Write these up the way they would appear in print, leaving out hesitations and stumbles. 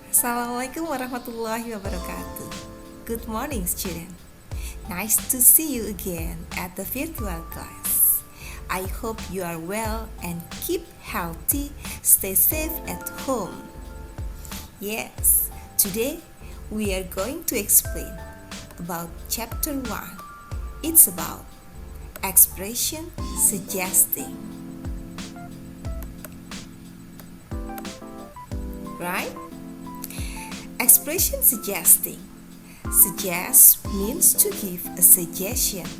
Assalamualaikum warahmatullahi wabarakatuh. Good morning, student. Nice to see you again at the virtual class. I hope you are well and keep healthy, stay safe at home. Yes, today we are going to explain about chapter 1. It's about expression suggesting. Right? Expression suggesting. Suggest means to give a suggestion,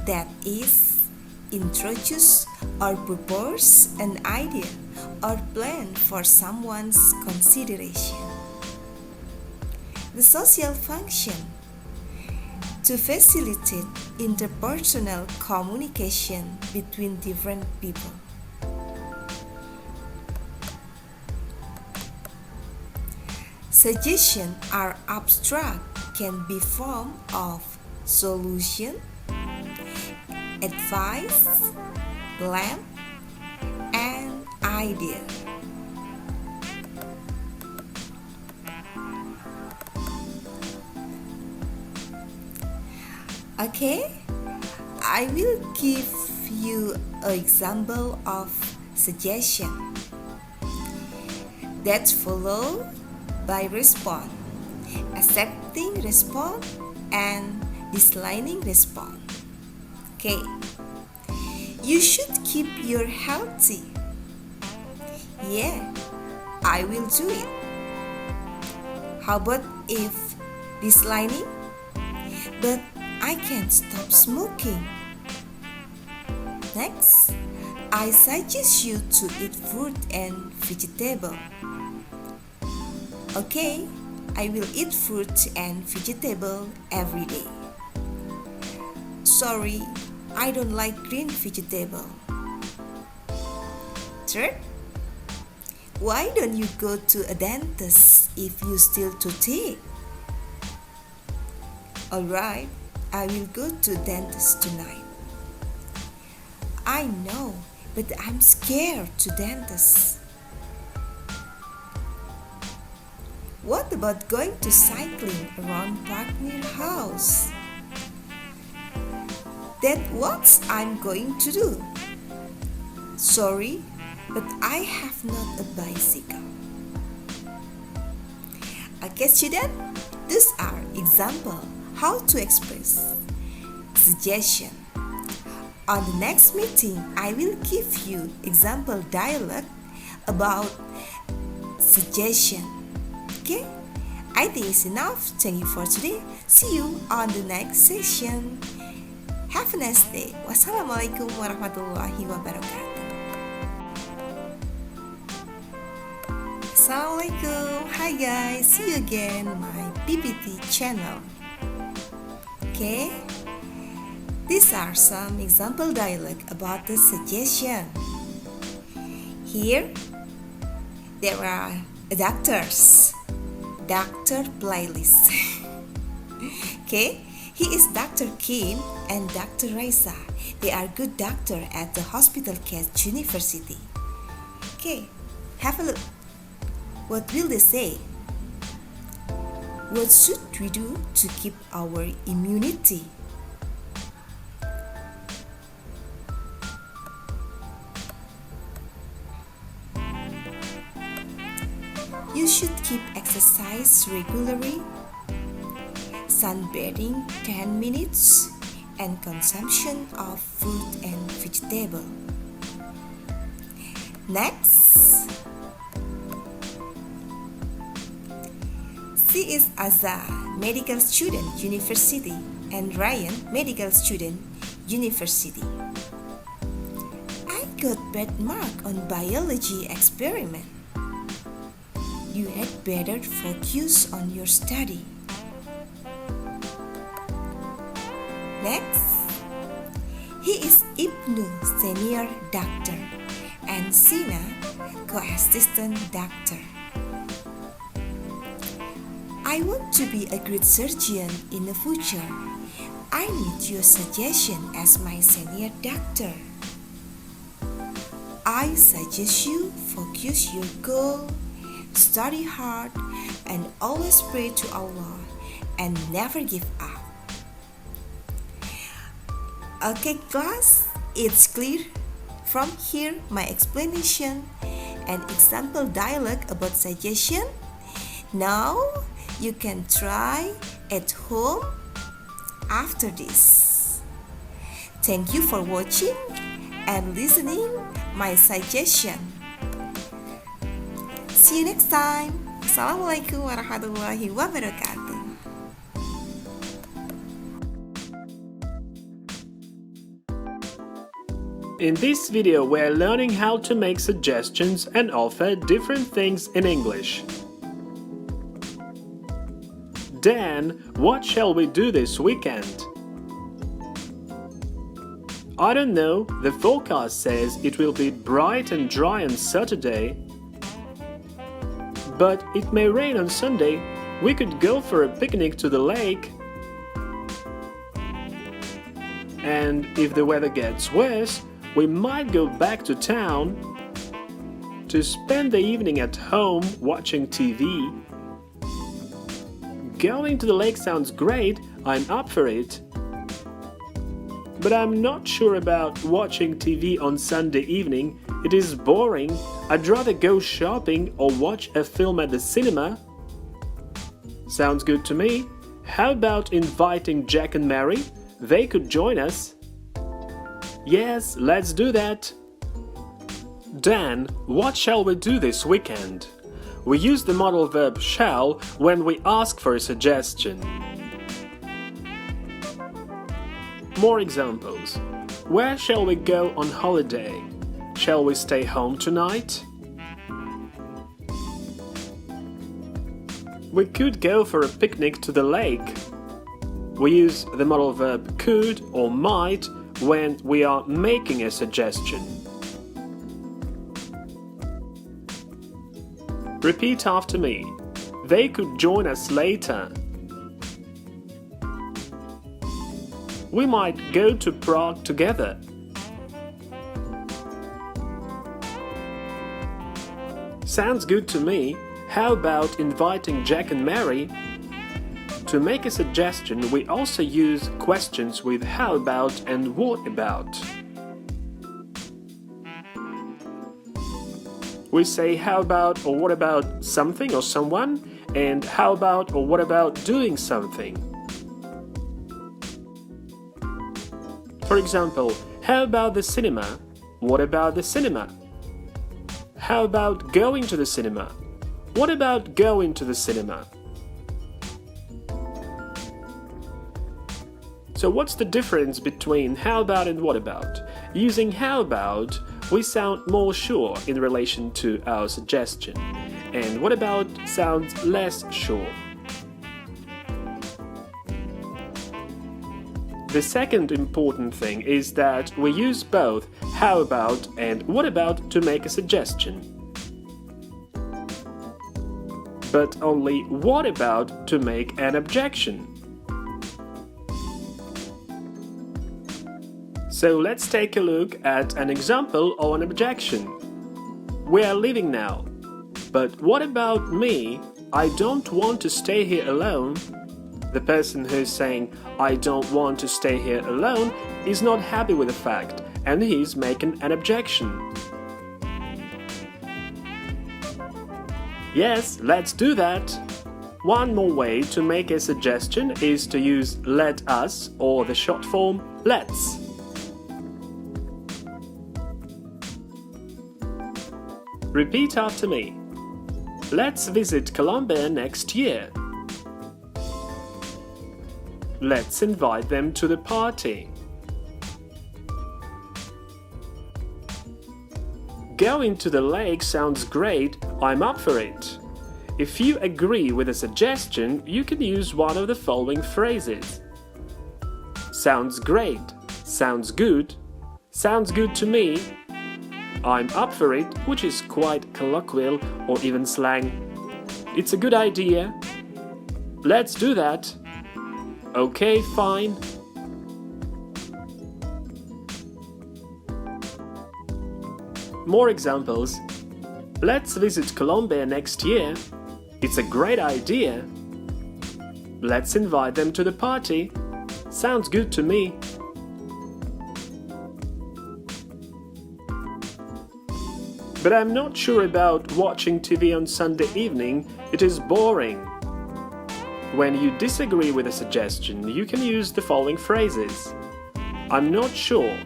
that is, introduce or propose an idea or plan for someone's consideration. The social function. To facilitate interpersonal communication between different people. Suggestions are abstract, can be form of solution, advice, plan, and idea. Okay, I will give you an example of suggestion that follow by response, accepting response, and declining response. Okay, you should keep your healthy. Yeah, I will do it. How about if declining? But I can't stop smoking. Next, I suggest you to eat fruit and vegetable. Okay, I will eat fruit and vegetable every day. Sorry, I don't like green vegetable. Third, why don't you go to a dentist if you still toothache? Alright, I will go to dentist tonight. I know, but I'm scared to dentist. What about going to cycling around park near house? That's what I'm going to do. Sorry, but I have not a bicycle. Okay, student, these are examples how to express suggestion. On the next meeting, I will give you example dialogue about suggestion. Okay, I think it's enough. Thank you for today. See you on the next session. Have a nice day. Wassalamualaikum warahmatullahi wabarakatuh. Assalamualaikum. Hi guys, see you again my PPT channel. Okay, these are some example dialogue about the suggestion. Here, there are doctors. Doctor playlist. Okay, he is Dr. Kim and Dr. Raisa. They are good doctor at the hospital Kelas University. Okay, have a look. What will they say? What should we do to keep our immunity? You should keep exercise regularly, sunbathing 10 minutes, and consumption of fruit and vegetable. Next, she is Azza, medical student, university, and Ryan, medical student, university. I got bad mark on biology experiment. You had better focus on your study. Next, he is Ibnu, senior doctor, and Sina, co-assistant doctor. I want to be a great surgeon in the future. I need your suggestion as my senior doctor. I suggest you focus your goal, study hard, and always pray to Allah and never give up. Okay, class, it's clear? From here, my explanation and example dialogue about suggestion. Now, you can try at home after this. Thank you for watching and listening my suggestion. See you next time. Assalamualaikum warahmatullahi wabarakatuh. In this video, we're learning how to make suggestions and offer different things in English. Dan, what shall we do this weekend? I don't know, the forecast says it will be bright and dry on Saturday. But it may rain on Sunday. We could go for a picnic to the lake. And if the weather gets worse, we might go back to town to spend the evening at home watching TV. Going to the lake sounds great, I'm up for it. But I'm not sure about watching TV on Sunday evening. It is boring. I'd rather go shopping or watch a film at the cinema. Sounds good to me. How about inviting Jack and Mary? They could join us. Yes, let's do that. Dan, what shall we do this weekend? We use the modal verb shall when we ask for a suggestion. More examples. Where shall we go on holiday? Shall we stay home tonight? We could go for a picnic to the lake. We use the modal verb could or might when we are making a suggestion. Repeat after me. They could join us later. We might go to Prague together. Sounds good to me. How about inviting Jack and Mary? To make a suggestion, we also use questions with how about and what about. We say how about or what about something or someone, and how about or what about doing something. For example, how about the cinema? What about the cinema? How about going to the cinema? What about going to the cinema? So what's the difference between how about and what about? Using how about, we sound more sure in relation to our suggestion, and what about sounds less sure. The second important thing is that we use both how about and what about to make a suggestion, but only what about to make an objection. So let's take a look at an example or an objection. We are leaving now. But what about me? I don't want to stay here alone. The person who's saying, I don't want to stay here alone, is not happy with the fact, and he's making an objection. Yes, let's do that. One more way to make a suggestion is to use let us or the short form let's. Repeat after me. Let's visit Colombia next year. Let's invite them to the party. Going to the lake sounds great, I'm up for it. If you agree with a suggestion, you can use one of the following phrases. Sounds great, sounds good to me, I'm up for it, which is quite colloquial or even slang. It's a good idea. Let's do that. Okay, fine. More examples. Let's visit Colombia next year. It's a great idea. Let's invite them to the party. Sounds good to me. But I'm not sure about watching TV on Sunday evening. It is boring. When you disagree with a suggestion, you can use the following phrases. I'm not sure.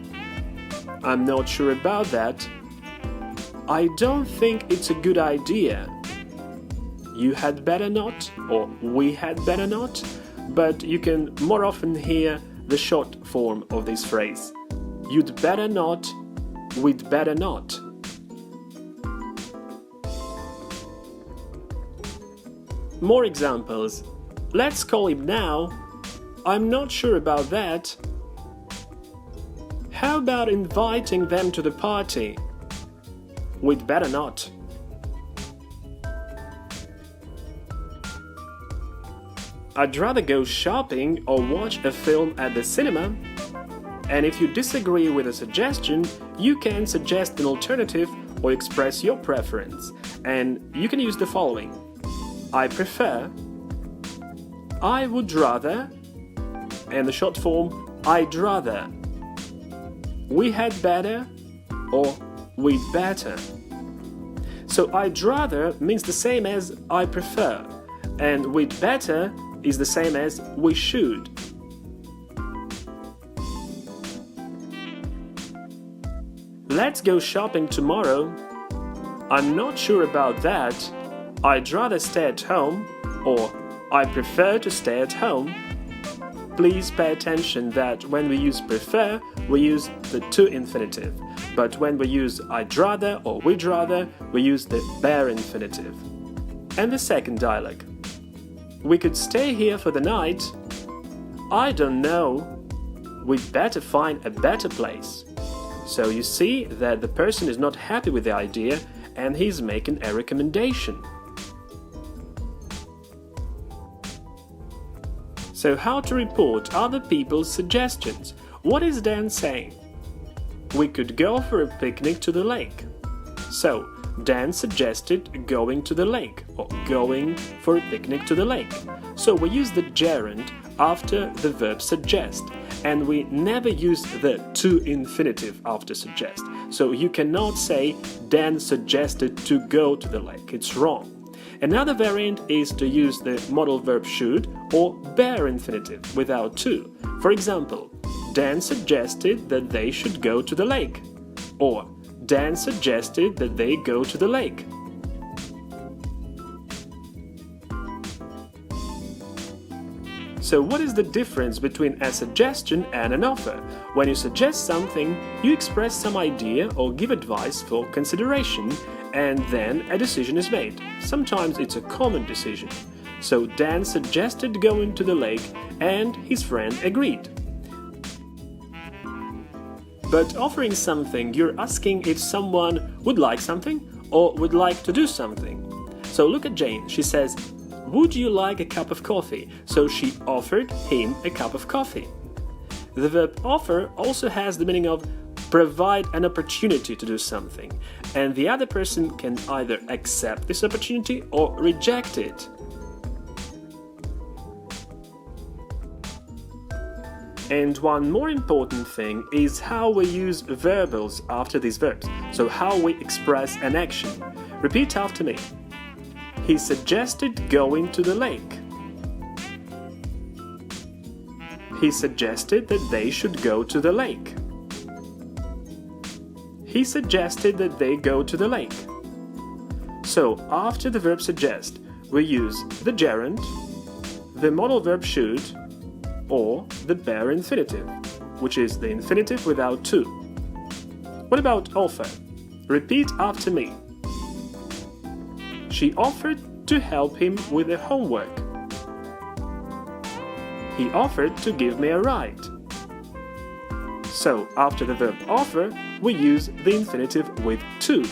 I'm not sure about that. I don't think it's a good idea. You had better not, or we had better not, but you can more often hear the short form of this phrase. You'd better not, we'd better not. More examples. Let's call him now. I'm not sure about that. How about inviting them to the party? We'd better not. I'd rather go shopping or watch a film at the cinema. And if you disagree with a suggestion, you can suggest an alternative or express your preference. And you can use the following. I prefer, I would rather, and the short form, I'd rather. We had better, or we'd better. So I'd rather means the same as I prefer, and we'd better is the same as we should. Let's go shopping tomorrow. I'm not sure about that. I'd rather stay at home, or I prefer to stay at home. Please pay attention that when we use prefer, we use the to infinitive, but when we use I'd rather or we'd rather, we use the bare infinitive. And the second dialogue. We could stay here for the night. I don't know. We'd better find a better place. So you see that the person is not happy with the idea and he's making a recommendation. So how to report other people's suggestions? What is Dan saying? We could go for a picnic to the lake. So, Dan suggested going to the lake or going for a picnic to the lake. So we use the gerund after the verb suggest, and we never use the to infinitive after suggest. So you cannot say Dan suggested to go to the lake. It's wrong. Another variant is to use the modal verb should or bare infinitive without to. For example, Dan suggested that they should go to the lake, or Dan suggested that they go to the lake. So what is the difference between a suggestion and an offer? When you suggest something, you express some idea or give advice for consideration, and then a decision is made. Sometimes it's a common decision. So Dan suggested going to the lake and his friend agreed. But offering something, you're asking if someone would like something or would like to do something. So look at Jane. She says, would you like a cup of coffee? So she offered him a cup of coffee. The verb offer also has the meaning of provide an opportunity to do something, and the other person can either accept this opportunity or reject it. And one more important thing is how we use verbals after these verbs, so how we express an action. Repeat after me. He suggested going to the lake. He suggested that they should go to the lake. He suggested that they go to the lake. So, after the verb suggest, we use the gerund, the modal verb should, or the bare infinitive, which is the infinitive without to. What about offer? Repeat after me. She offered to help him with the homework. He offered to give me a ride. So, after the verb offer, we use the infinitive with to.